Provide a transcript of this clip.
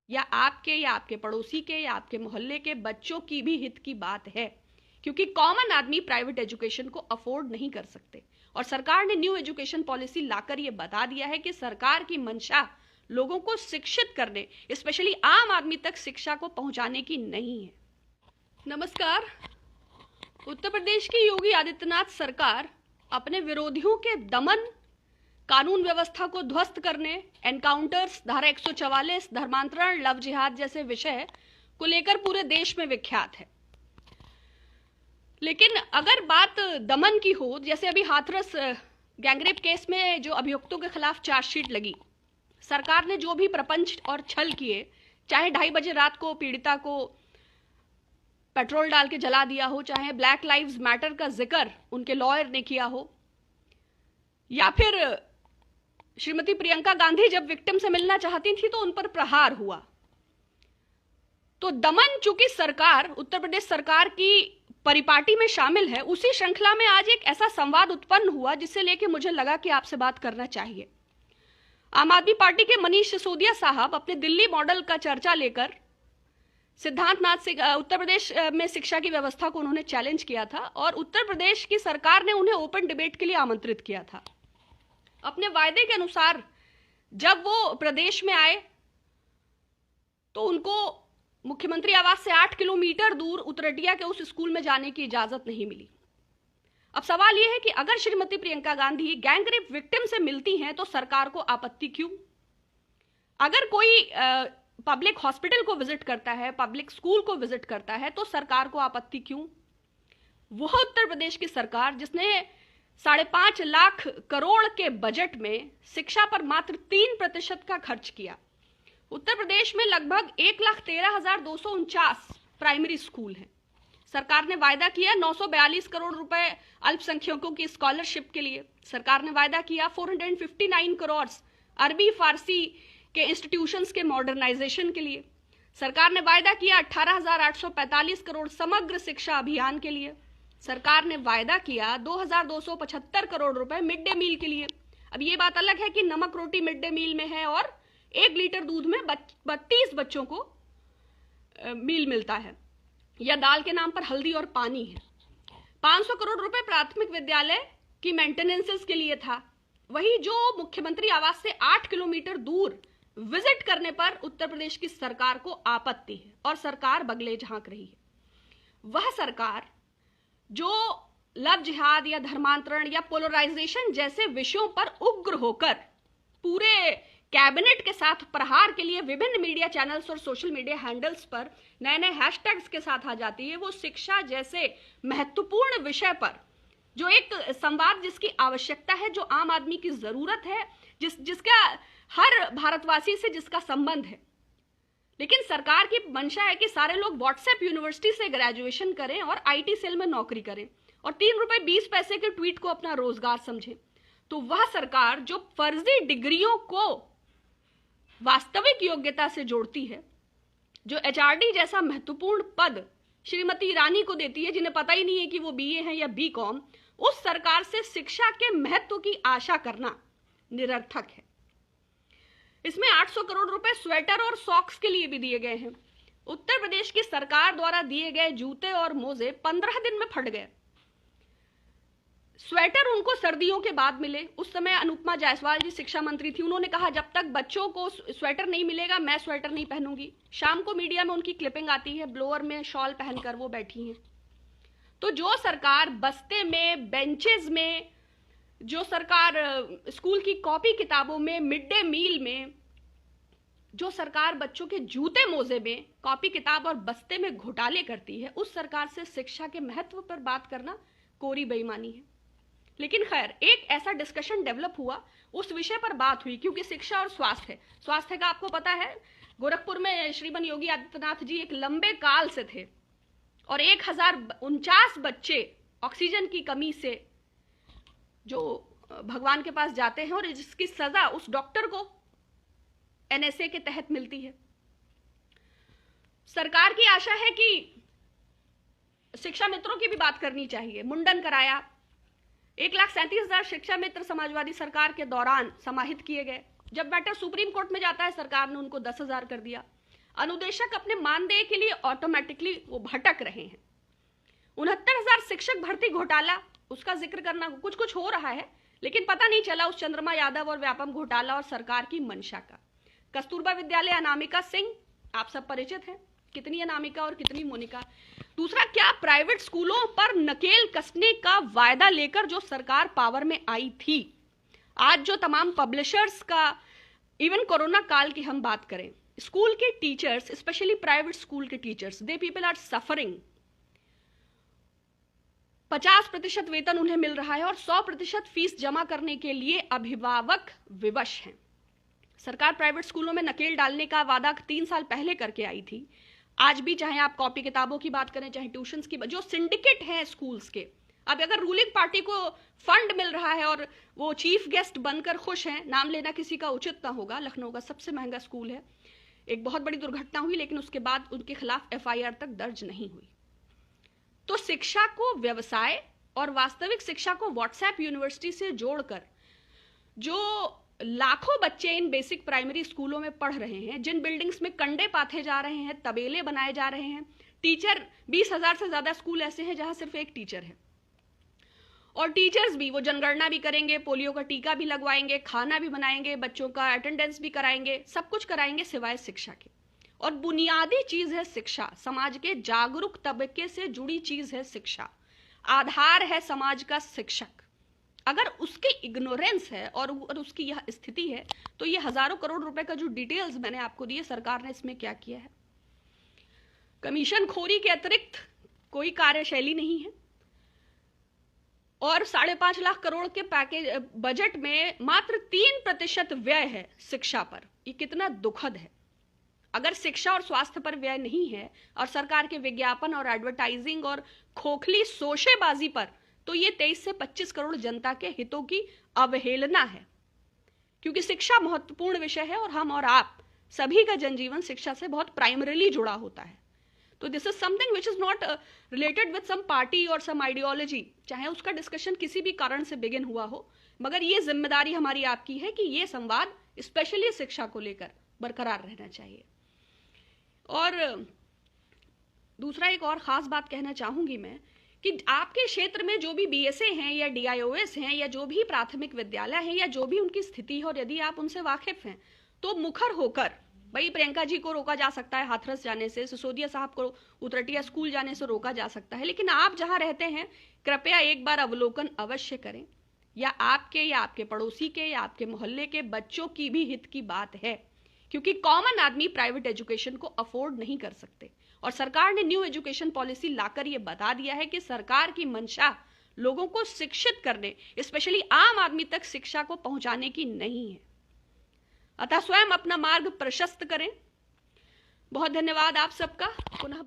या आपके पड़ोसी के या आपके मोहल्ले के बच्चों की भी हित की बात है, क्योंकि कॉमन आदमी प्राइवेट एजुकेशन को अफोर्ड नहीं कर सकते। और सरकार ने न्यू एजुकेशन पॉलिसी लाकर यह बता दिया है कि सरकार की मंशा लोगों को शिक्षित करने, स्पेशली आम आदमी तक शिक्षा को पहुंचाने की नहीं है। नमस्कार। उत्तर प्रदेश की योगी आदित्यनाथ सरकार अपने विरोधियों के दमन, कानून व्यवस्था को ध्वस्त करने, एनकाउंटर्स, धारा 144, धर्मांतरण, लव जिहाद जैसे विषय को लेकर पूरे देश में विख्यात है। लेकिन अगर बात दमन की हो, जैसे अभी हाथरस गैंगरेप केस में जो अभियुक्तों के खिलाफ चार्जशीट लगी, सरकार ने जो भी प्रपंच और छल किए, चाहे 2:30 बजे रात को पीड़िता को पेट्रोल डाल के जला दिया हो, चाहे ब्लैक लाइव्स मैटर का जिक्र उनके लॉयर ने किया हो, या फिर श्रीमती प्रियंका गांधी जब विक्टिम से मिलना चाहती थी तो उन पर प्रहार हुआ, तो दमन चूंकि सरकार, उत्तर प्रदेश सरकार की परिपाटी में शामिल है, उसी श्रृंखला में आज एक ऐसा संवाद उत्पन्न हुआ जिससे लेके मुझे लगा कि आपसे बात करना चाहिए। आम आदमी पार्टी के मनीष सिसोदिया साहब अपने दिल्ली मॉडल का चर्चा लेकर सिद्धार्थनाथ से उत्तर प्रदेश में शिक्षा की व्यवस्था को उन्होंने चैलेंज किया था और उत्तर प्रदेश की सरकार ने उन्हें ओपन डिबेट के लिए आमंत्रित किया था। अपने वायदे के अनुसार जब वो प्रदेश में आए तो उनको मुख्यमंत्री आवास से 8 किलोमीटर दूर उतरटिया के उस स्कूल में जाने की इजाजत नहीं मिली। अब सवाल यह है कि अगर श्रीमती प्रियंका गांधी गैंगरेप विक्टिम से मिलती हैं तो सरकार को आपत्ति क्यों? अगर कोई पब्लिक हॉस्पिटल को विजिट करता है, पब्लिक स्कूल को विजिट करता है, तो सरकार को आपत्ति क्यों? वह उत्तर प्रदेश की सरकार जिसने 5.5 लाख करोड़ के बजट में शिक्षा पर मात्र 3% का खर्च किया। उत्तर प्रदेश में लगभग 1,13,249 प्राइमरी स्कूल हैं। सरकार ने वायदा किया 942 करोड़ रुपए अल्पसंख्यकों की स्कॉलरशिप के लिए। सरकार ने वायदा किया 459 करोड़ अरबी फारसी के इंस्टीट्यूशंस के मॉडर्नाइजेशन के लिए। सरकार ने वायदा किया 18,845 करोड़ समग्र शिक्षा अभियान के लिए। सरकार ने वायदा किया 2,275 करोड़ रुपए मिड डे मील के लिए। अब ये बात अलग है कि नमक रोटी मिड डे मील में है और 1 लीटर दूध में 32 बच्चों को मील मिलता है, या दाल के नाम पर हल्दी और पानी है। 500 करोड़ रुपए प्राथमिक विद्यालय की मेंटेनेंसेस के लिए था। वही जो मुख्यमंत्री आवास से 8 किलोमीटर दूर विजिट करने पर उत्तर प्रदेश की सरकार को आपत्ति है और सरकार बगले झांक रही है। वह सरकार जो लव जिहाद या धर्मांतरण या पोलराइजेशन जैसे विषयों पर उग्र होकर पूरे कैबिनेट के साथ प्रहार के लिए विभिन्न मीडिया चैनल्स और सोशल मीडिया हैंडल्स पर नए हैशटैग्स के साथ आ जाती है, वो शिक्षा जैसे महत्वपूर्ण विषय पर जो एक संवाद जिसकी आवश्यकता है, जो आम आदमी की जरूरत है, जिसका हर भारतवासी से जिसका संबंध है। लेकिन सरकार की मंशा है कि सारे लोग व्हाट्सएप यूनिवर्सिटी से ग्रेजुएशन करें और आईटी सेल में नौकरी करें और 3 रुपए 20 पैसे के ट्वीट को अपना रोजगार समझें। तो वह सरकार जो फर्जी डिग्रियों को वास्तविक योग्यता से जोड़ती है, जो एचआरडी जैसा महत्वपूर्ण पद श्रीमती ईरानी को देती है, जिन्हें पता ही नहीं है कि वो बीए हैं या बीकॉम, उस सरकार से शिक्षा के महत्व की आशा करना निरर्थक है। इसमें 800 करोड़ रुपए स्वेटर और सॉक्स के लिए भी दिए गए हैं। उत्तर प्रदेश की सरकार द्वारा दिए गए जूते और मोजे 15 दिन में फट गए। स्वेटर उनको सर्दियों के बाद मिले। उस समय अनुपमा जायसवाल जी शिक्षा मंत्री थी, उन्होंने कहा जब तक बच्चों को स्वेटर नहीं मिलेगा मैं स्वेटर नहीं पहनूंगी। शाम को मीडिया में उनकी क्लिपिंग आती है, ब्लोअर में शॉल पहनकर वो बैठी हैं। तो जो सरकार बस्ते में, बेंचेस में, जो सरकार स्कूल की कॉपी किताबों में, मिड डे मील में, जो सरकार बच्चों के जूते मोजे में, कॉपी किताब और बस्ते में घोटाले करती है, उस सरकार से शिक्षा के महत्व पर बात करना कोरी बेईमानी है। लेकिन खैर, एक ऐसा डिस्कशन डेवलप हुआ, उस विषय पर बात हुई, क्योंकि शिक्षा और स्वास्थ्य का आपको पता है, गोरखपुर में श्रीमान योगी आदित्यनाथ जी एक लंबे काल से थे और 1049 बच्चे ऑक्सीजन की कमी से जो भगवान के पास जाते हैं और जिसकी सजा उस डॉक्टर को एनएसए के तहत मिलती है। सरकार की आशा है कि शिक्षा मित्रों की भी बात करनी चाहिए। मुंडन कराया, 1,37,000 शिक्षा मित्र समाजवादी सरकार के दौरान समाहित किए गए। जब मैटर सुप्रीम कोर्ट में जाता है, सरकार ने उनको 10,000 कर दिया। अनुदेशक अपने मानदेय के लिए ऑटोमेटिकली वो भटक रहे हैं। 69,000 शिक्षक भर्ती घोटाला, उसका जिक्र करना, कुछ कुछ हो रहा है लेकिन पता नहीं चला उस चंद्रमा यादव और व्यापम घोटाला और सरकार की मंशा का। कस्तूरबा विद्यालय अनामिका सिंह, आप सब परिचित हैं, कितनी अनामिका और कितनी मोनिका। दूसरा, क्या प्राइवेट स्कूलों पर नकेल कसने का वायदा लेकर जो सरकार पावर में आई थी, आज जो तमाम पब्लिशर्स का, इवन कोरोना काल की हम बात करें, स्कूल के टीचर्स, स्पेशली प्राइवेट स्कूल के teachers, they people are suffering. 50% वेतन उन्हें मिल रहा है और 100% फीस जमा करने के लिए अभिभावक विवश हैं। सरकार प्राइवेट स्कूलों में नकेल डालने का वादा 3 साल पहले करके आई थी। आज भी चाहे आप कॉपी किताबों की बात करें, चाहे ट्यूशंस की, जो सिंडिकेट हैं स्कूल्स के, अब अगर रूलिंग पार्टी को फंड मिल रहा है और वो चीफ गेस्ट बनकर खुश हैं, नाम लेना किसी का उचित ना होगा, लखनऊ का सबसे महंगा स्कूल है, एक बहुत बड़ी दुर्घटना हुई लेकिन उसके बाद उनके खिलाफ FIR तक दर्ज नहीं हुई। तो शिक्षा को व्यवसाय और वास्तविक शिक्षा को व्हाट्सएप यूनिवर्सिटी से जोड़कर जो लाखों बच्चे इन बेसिक प्राइमरी स्कूलों में पढ़ रहे हैं, जिन बिल्डिंग्स में कंडे पाथे जा रहे हैं, तबेले बनाए जा रहे हैं, टीचर 20,000 से ज्यादा स्कूल ऐसे हैं जहां सिर्फ एक टीचर है, और टीचर्स भी वो जनगणना भी करेंगे, पोलियो का टीका भी लगवाएंगे, खाना भी बनाएंगे, बच्चों का अटेंडेंस भी कराएंगे, सब कुछ कराएंगे सिवाय शिक्षा के। और बुनियादी चीज है शिक्षा, समाज के जागरूक तबके से जुड़ी चीज है शिक्षा, आधार है समाज का शिक्षक। अगर उसकी इग्नोरेंस है और उसकी यह स्थिति है तो ये हजारों करोड़ रुपए का जो डिटेल्स मैंने आपको दिए, सरकार ने इसमें क्या किया है। कमीशन खोरी के अतिरिक्त कोई कार्यशैली नहीं है और 5.5 लाख करोड़ के पैकेज बजट में मात्र 3% व्यय है शिक्षा पर। ये कितना दुखद है। अगर शिक्षा और स्वास्थ्य पर व्यय नहीं है और सरकार के विज्ञापन और एडवर्टाइजिंग और खोखली सोशेबाजी पर, तो ये 23 से 25 करोड़ जनता के हितों की अवहेलना है, क्योंकि शिक्षा महत्वपूर्ण विषय है और हम और आप सभी का जनजीवन शिक्षा से बहुत प्राइमरीली जुड़ा होता है। तो this is something which is not related with some party और सम आइडियोलॉजी, चाहे उसका डिस्कशन किसी भी कारण से बिगिन हुआ हो, मगर ये जिम्मेदारी हमारी आपकी है कि ये संवाद स्पेशली शिक्षा को लेकर बरकरार रहना चाहिए। और दूसरा एक और खास बात कहना चाहूंगी मैं कि आपके क्षेत्र में जो भी BSA हैं या DIOS हैं या जो भी प्राथमिक विद्यालय हैं या जो भी उनकी स्थिति है, और यदि आप उनसे वाकिफ हैं तो मुखर होकर, भाई प्रियंका जी को रोका जा सकता है हाथरस जाने से, सिसोदिया साहब को उतरटिया स्कूल जाने से रोका जा सकता है, लेकिन आप जहां रहते हैं कृपया एक बार अवलोकन अवश्य करें। या आपके पड़ोसी के या आपके मोहल्ले के बच्चों की भी हित की बात है, क्योंकि कॉमन आदमी प्राइवेट एजुकेशन को अफोर्ड नहीं कर सकते। और सरकार ने न्यू एजुकेशन पॉलिसी लाकर यह बता दिया है कि सरकार की मंशा लोगों को शिक्षित करने, स्पेशली आम आदमी तक शिक्षा को पहुंचाने की नहीं है। अतः स्वयं अपना मार्ग प्रशस्त करें। बहुत धन्यवाद आप सबका। पुनः